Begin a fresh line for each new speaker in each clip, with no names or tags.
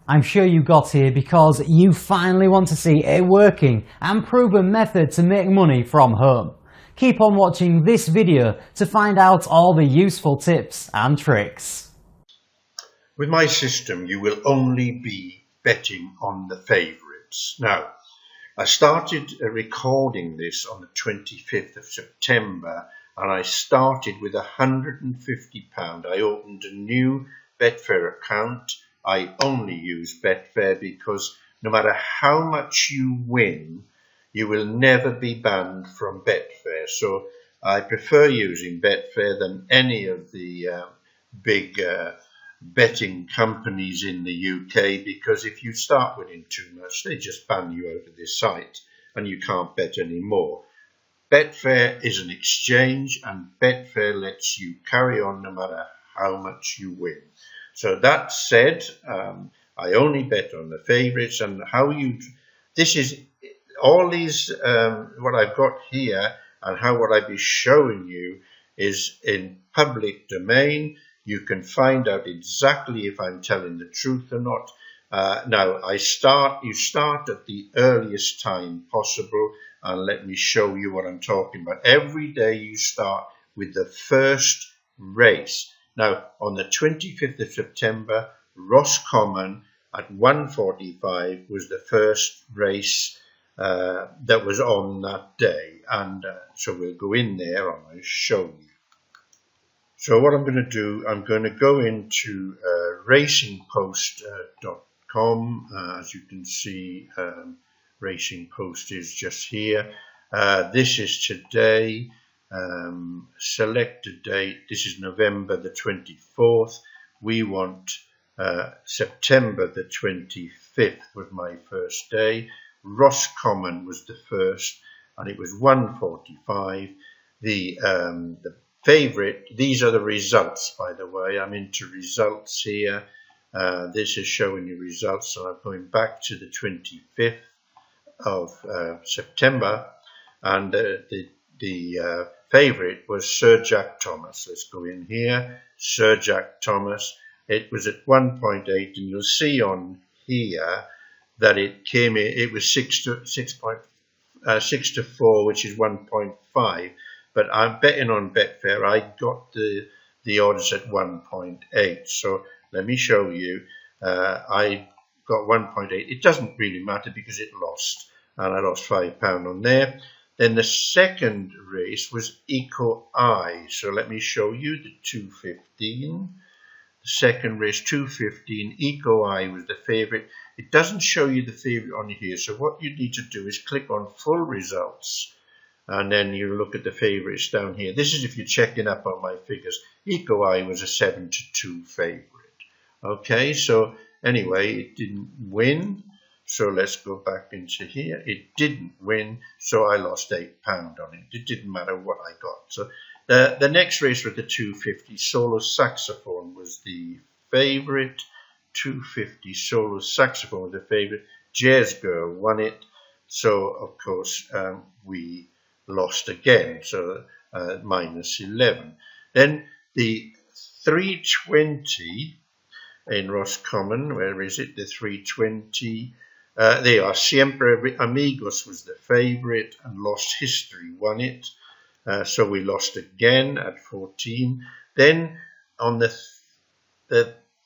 I'm sure you got here because you finally want to see a working and proven method to make money from home. Keep on watching this video to find out all the useful tips and tricks.
With my system, you will only be betting on the favourites. Now, I started recording this on the 25th of September, and I started with £150. I opened a new Betfair account. I only use Betfair because no matter how much you win, you will never be banned from Betfair. So I prefer using Betfair than any of the big betting companies in the UK, because if you start winning too much, they just ban you out of this site and you can't bet anymore. Betfair is an exchange, and Betfair lets you carry on no matter how much you win. So that said, I only bet on the favourites, and this is all these, what I've got here and what I'll be showing you is in public domain. You can find out exactly if I'm telling the truth or not. Now, you start at the earliest time possible, and let me show you what I'm talking about. Every day you start with the first race. Now, on the 25th of September, Roscommon at 1:45 was the first race that was on that day. And so we'll go in there and I'll show you. So what I'm going to do, I'm going to go into racingpost.com. As you can see, Racing Post is just here. This is today. Select a date. This is November the 24th. We want September the 25th was my first day. Roscommon was the first, and it was 1:45. The favourite, these are the results, by the way. I'm into results here. This is showing you results, so I'm going back to the 25th of September, and the favourite was Sir Jack Thomas. Let's go in here. Sir Jack Thomas. It was at 1.8, and you'll see on here that it came in. It was 6 to 4, which is 1.5. But I'm betting on Betfair. I got the odds at 1.8. So let me show you. I got 1.8. It doesn't really matter because it lost, and I lost £5 on there. Then the second race was Eco Eye. So let me show you the 2:15. The second race, 2:15. Eco Eye was the favourite. It doesn't show you the favourite on here. So what you need to do is click on full results, and then you look at the favourites down here. This is if you're checking up on my figures. Eco Eye was a 7-2 favourite. Okay, so anyway, it didn't win. So let's go back into here. It didn't win, so I lost £8 on it. It didn't matter what I got. So the next race was the 2:50. Solo Saxophone was the favourite. 2:50 Solo Saxophone was the favourite. Jazz Girl won it. So, of course, we lost again. So minus 11. Then the 3:20 in Roscommon. Where is it? The 3:20. They are Siempre Amigos was the favourite, and Lost History won it. So we lost again at 14. Then on the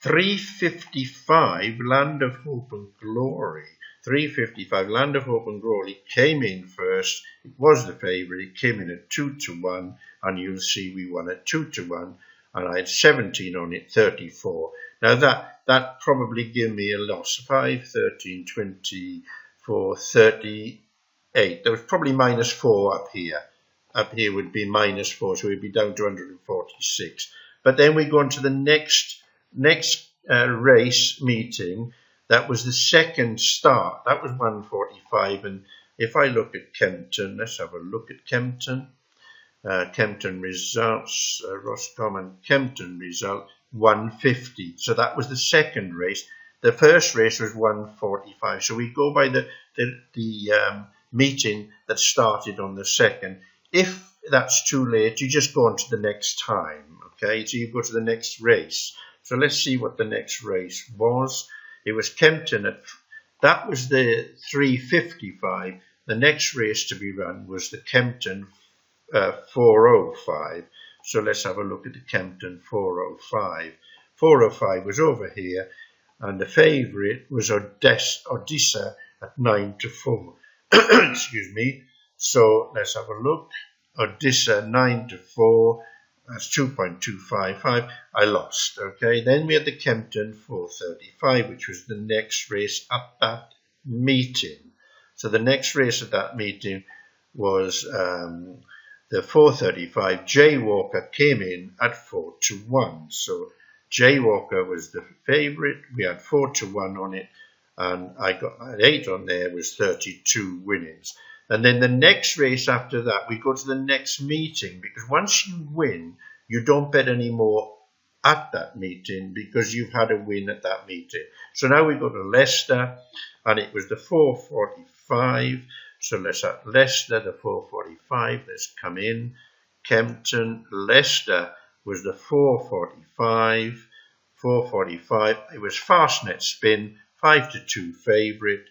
3:55, Land of Hope and Glory. 3:55, Land of Hope and Glory came in first. It was the favourite. It came in at 2-1, and you'll see we won at 2-1, and I had 17 on it, 34. Now that probably gave me a loss. 5, 13, 24, 38. There was probably minus 4 up here. Up here would be minus 4, so we'd be down to 146. But then we go on to the next race meeting. That was the second start. That was 1:45. And if I look at Kempton, let's have a look at Kempton. Kempton results, Roscommon Kempton result, 1:50. So that was the second race. The first race was 1:45. So we go by the meeting that started on the second. If that's too late, you just go on to the next time. Okay, so you go to the next race. So let's see what the next race was. It was Kempton that was the 355. The next race to be run was the Kempton 405. So let's have a look at the Kempton 405. 405 was over here, and the favourite was Odessa at 9-4. Excuse me. So let's have a look. Odessa 9-4. That's 2.255. I lost. Okay. Then we had the Kempton 435, which was the next race at that meeting. So the next race at that meeting was the 435. Jay Walker came in at 4-1. So Jay Walker was the favourite. We had 4-1 on it, and I got 8 on there, was 32 winnings. And then the next race after that, we go to the next meeting, because once you win, you don't bet anymore at that meeting because you've had a win at that meeting. So now we go to Leicester, and it was the 445. So let's have Leicester, the 445. Let's come in. Kempton, Leicester was the 445. 445. It was Fastnet Spin, 5-2 favourite.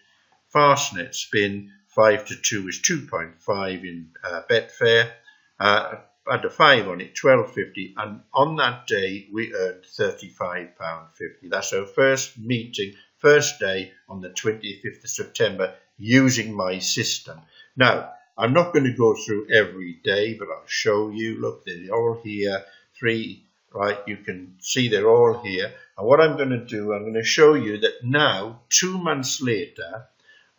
Fastnet Spin, 5-2 is 2.5 in Betfair. Had a 5 on it, 12.50, and on that day we earned £35.50. That's our first meeting, first day on the 25th of September using my system. Now, I'm not going to go through every day, but I'll show you. Look, they're all here. 3, right? You can see they're all here. And what I'm going to do, I'm going to show you that now, 2 months later,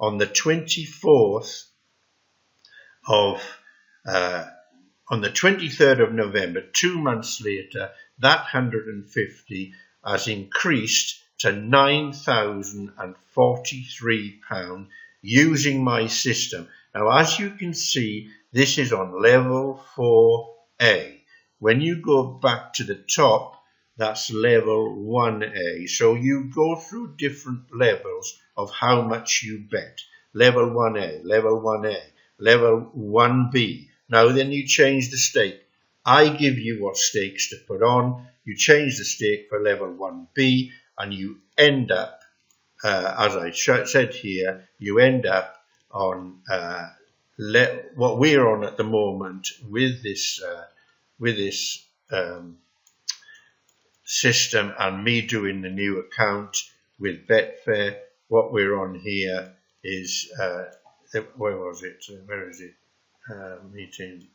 on the 24th of, on the 23rd of November, 2 months later, that 150 has increased to £9,043 using my system. Now, as you can see, this is on level 4A. When you go back to the top, that's level 1A. So you go through different levels of how much you bet. Level 1A, level 1A, level 1B. Now then you change the stake. I give you what stakes to put on. You change the stake for level 1B, and you end up, as I said here, you end up on what we're on at the moment with this system, and me doing the new account with Betfair. What we're on here is where was it? Where is it? Meeting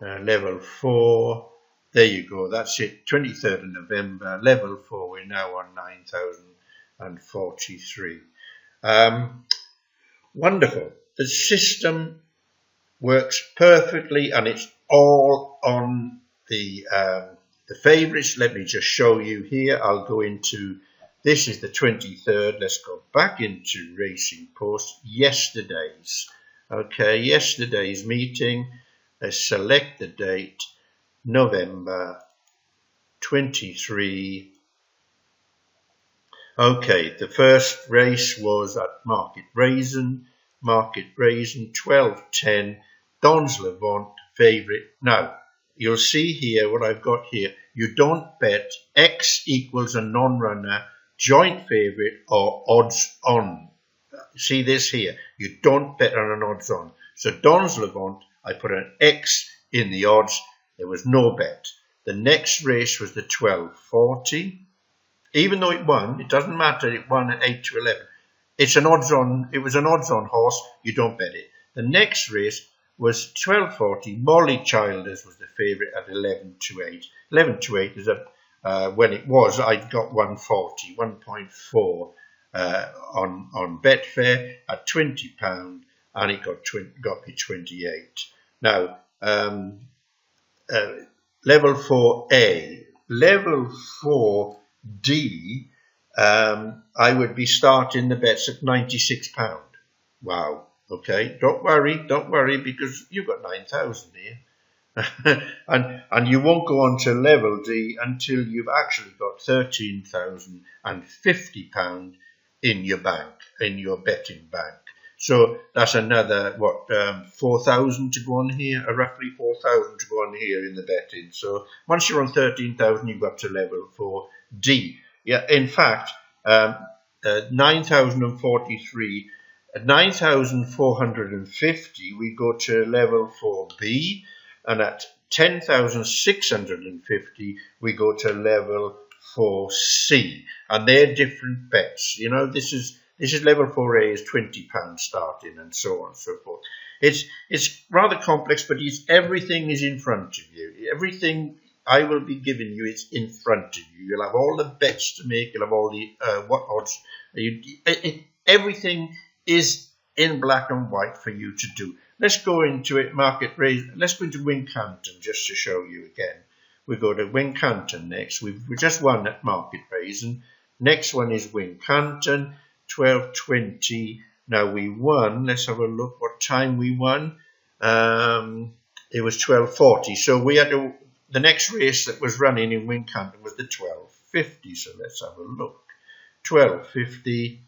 level 4. There you go. That's it. 23rd of November, level 4. We're now on 9,043. Wonderful. The system works perfectly, and it's all on the favourites. Let me just show you here. I'll go into, this is the 23rd. Let's go back into Racing Post. Yesterday's. Okay, yesterday's meeting. Let's select the date. November 23. Okay, the first race was at Market Raisin, 12.10, Don's Levant, favourite. Now, you'll see here what I've got here. You don't bet X equals a non-runner, joint favourite, or odds on. See this here. You don't bet on an odds on. So Don's Levant, I put an X in the odds. There was no bet. The next race was the 12.40. Even though it won, it doesn't matter. It won at 8-11. It's an odds on. It was an odds on horse. You don't bet it. The next race was 12.40. Molly Childers was the favourite at 11-8. 11-8 is when it was. I'd got 140, 1.4 on Betfair at £20, and it got me 28. Now level 4A, level 4D. I would be starting the bets at £96. Wow. Okay, don't worry, because you've got 9,000 here. and you won't go on to level D until you've actually got £13,050 in your bank, in your betting bank. So that's another, 4,000 to go on here, roughly 4,000 to go on here in the betting. So once you're on 13,000, you've got to level 4D. Yeah, in fact, 9,043. At 9,450 we go to level 4B, and at 10,650 we go to level 4C, and they're different bets. You know, this is level 4A is £20 starting, and so on and so forth. It's rather complex, but everything is in front of you. Everything I will be giving you is in front of you. You'll have all the bets to make. You'll have all the what odds. Everything is in black and white for you to do. Let's go into it. Market raise. Let's go into Wincanton just to show you again. We go to Wincanton next. We just won at market raise, and next one is Wincanton, 12.20. Now we won. Let's have a look what time we won. It was 12.40. So we had the next race that was running in Wincanton was the 12.50. So let's have a look. 12.50.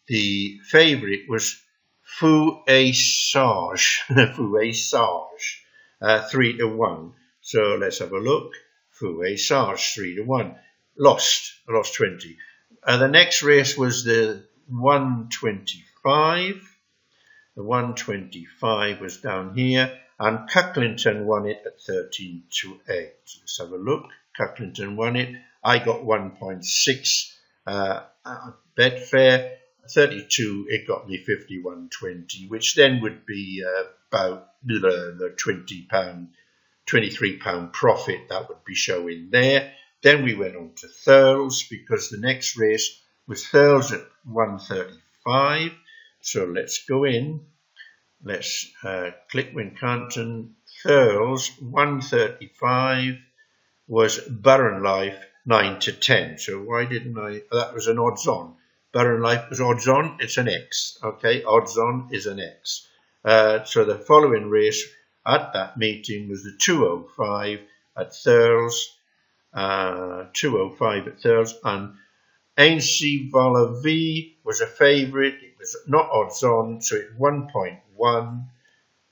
The favourite was Fou Sage. Fou Sage, 3-1. So let's have a look. Fou Sage, 3-1. Lost 20. The next race was the 125. The 125 was down here, and Cucklington won it at 13-8. Let's have a look. Cucklington won it. I got 1.6. Betfair 32. It got me 51.20, which then would be about the £23 profit that would be showing there. Then we went on to Thurles, because the next race was Thurles at 135. So let's go in. Let's click Wincanton. Thurles 135 was Burren Life 9-10. So why didn't I? That was an odds on. Burren Life was odds on. It's an X. Okay, odds on is an X. So the following race at that meeting was the 205 at Thurles. 205 at Thurles, and Ainsi Vola V was a favourite. It was not odds on, so it's 1.1.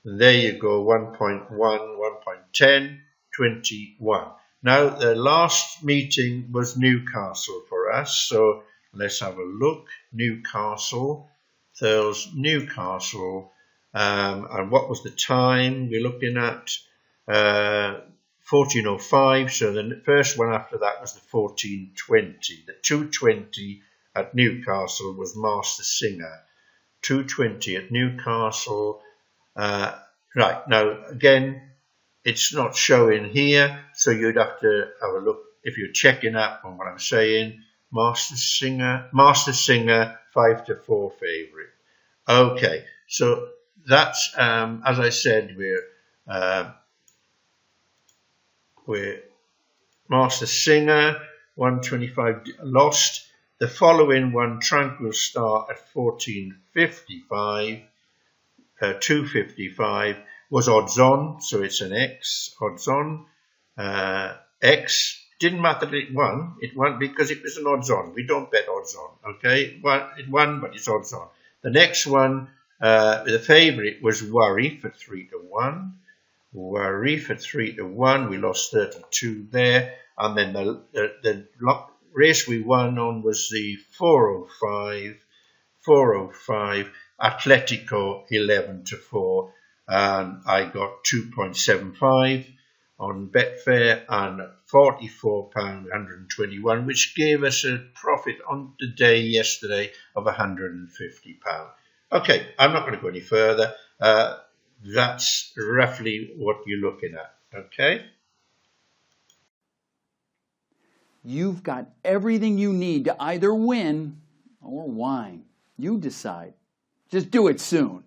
There you go, 1.1, 1.10, 21. Now the last meeting was Newcastle for us, so let's have a look. Newcastle, Thurles, Newcastle, and what was the time we're looking at? 14.05, so the first one after that was the 14.20. The 2.20 at Newcastle was Master Singer. 2.20 at Newcastle. Right, now again, it's not showing here, so you'd have to have a look if you're checking up on what I'm saying. Master Singer 5-4 favourite. Okay, so that's, as I said, we're Master Singer 125 lost. The following one, Tranquil Star at 14.55, 2.55 was odds on, so it's an X. Odds on, X. Didn't matter that it won. It won because it was an odds on. We don't bet odds on. Okay, it won, but it's odds on. The next one, the favourite was Worry for 3-1. Worry for 3-1. We lost 32 there, and then the race we won on was the 405 Atletico 11-4, and I got 2.75 on Betfair and £44.121, which gave us a profit on the day yesterday of £150. Okay, I'm not going to go any further. That's roughly what you're looking at, okay?
You've got everything you need to either win or whine. You decide. Just do it soon.